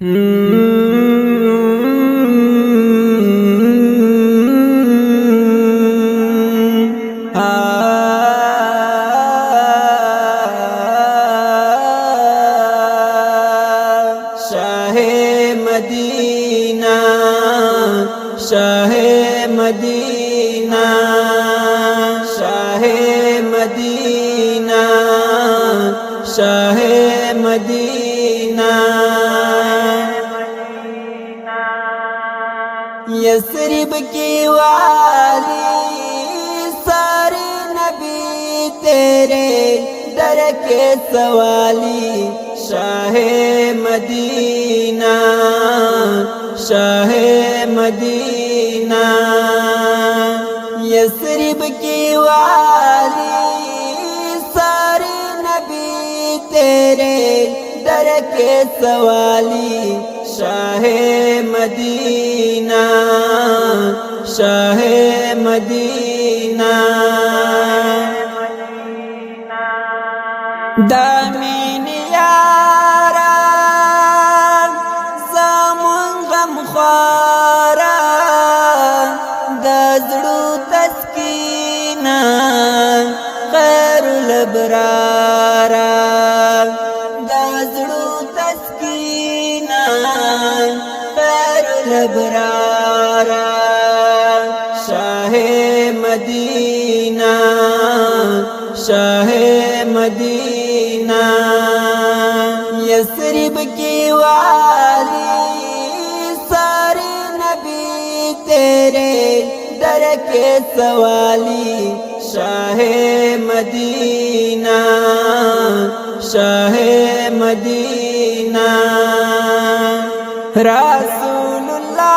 शाहे मदीना, शाहे मदीना, शाहे मदीना, शाहे मदीना। यस्रिब की वाली सारे नबी तेरे दर के सवाली। शाहे मदीना, शाहे मदीना, यस्रिब की वाली सारे नबी तेरे दर के सवाली। शाहे मदीना, शाहे मदीना, दामीन यारा ज़ामुन गमख्वारा, दज़ड़ू तस्कीना खैरुल अबरारा, दज़ड़ू तस्कीना खैरुल अबरारा। शाहे मदीना, शाहे मदीना, यस्रिब की वाली सारे नबी तेरे दर के सवाली। शाहे मदीना, शाहे मदीना, रसूलुल्लाह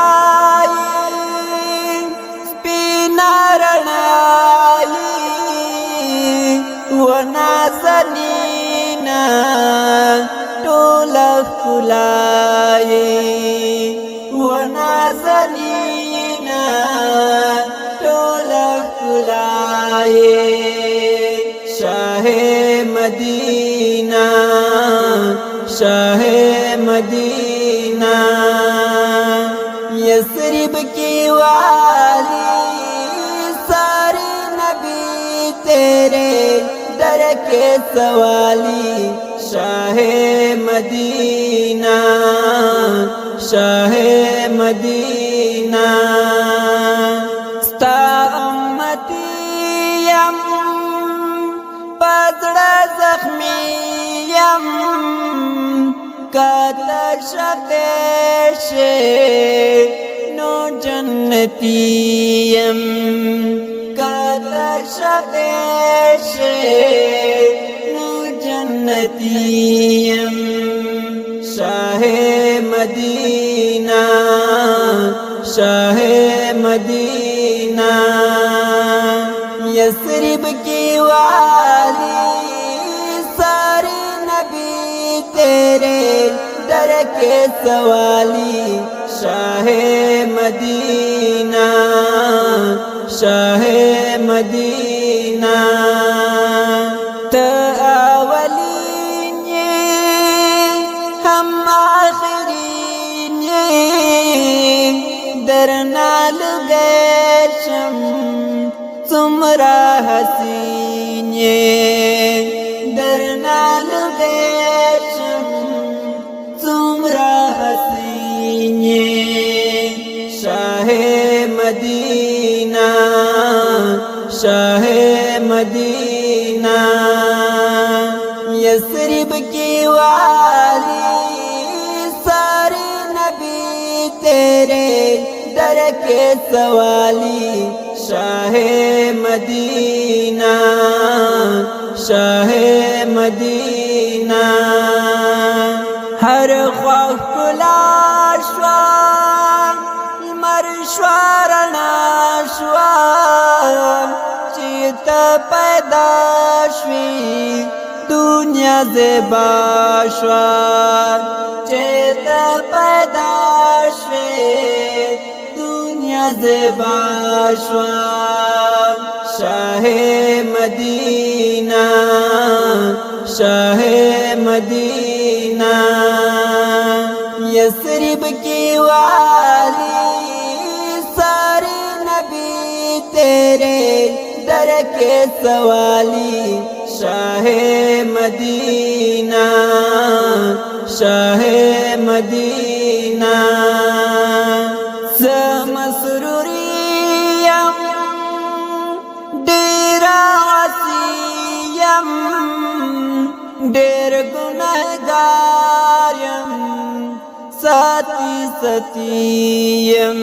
पीना रणाई वो नाज़नीना टोला फुलाए, वो नाज़नीना टोला फुलाए। शाहे मदीना, शाहे मदीना, यस्रिब की वाली सारे नबी तेरे दर के सवाली। शाहे मदीना, शाहे मदीना, स्ता उम्मतीयम पजड़ा ज़ख्मीयम कतशदेशे नो जन्नतीयम, कतशदेशे नो जन्नतीयम। शाहे मदीना, शाहे मदीना, यस्रिब की वाली सारे नबी तेरे दर के सवाली। शाहे मदीना, शाहे मदीना, तावलीने हम आखिरीने दरनाल गैशम तुमरा हसीने, दरनाल गैशम तुमरा हसीने। शाहे मदीना, शाहे मदीना, यस्रिब की वाली सारे नबी तेरे दर के सवाली। शाहे मदीना, शाहे मदीना, हर ख्वाह कुलाश्वा मरश्वारणाश्वा चित पैदाश्वी दुनिया ज़ेबाश्वा, चित पैदाश्वी दुनिया ज़ेबाश्वा। शाहे मदीना, शाहे मदीना, यसरिब की वाली सारे नबी तेरे दर के सवाली। शाहे मदीना, शाहे मदीना, समसरूरियम डेरा वसीयम, डेर गुनहगारयम साथी सतीयम,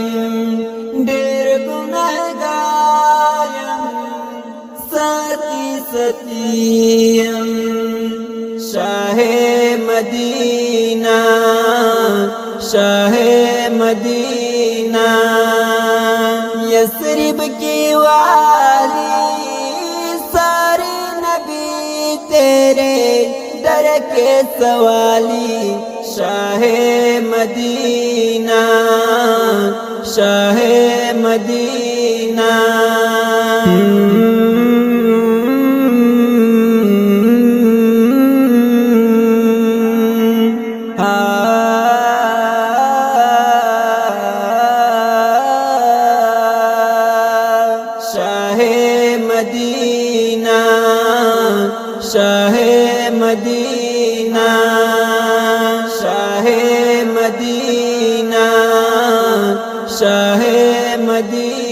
डेर गुनहगारयम साथी सतीयम। शाहे मदीना, शाहे मदीना, यसरिब की वाली सारे नबी तेरे दर के सवाली। शाहे मदीना, शाहे मदीना। शाहे मदीना, शाहे मदीना, शाहे मदीना, शाहे मदीना।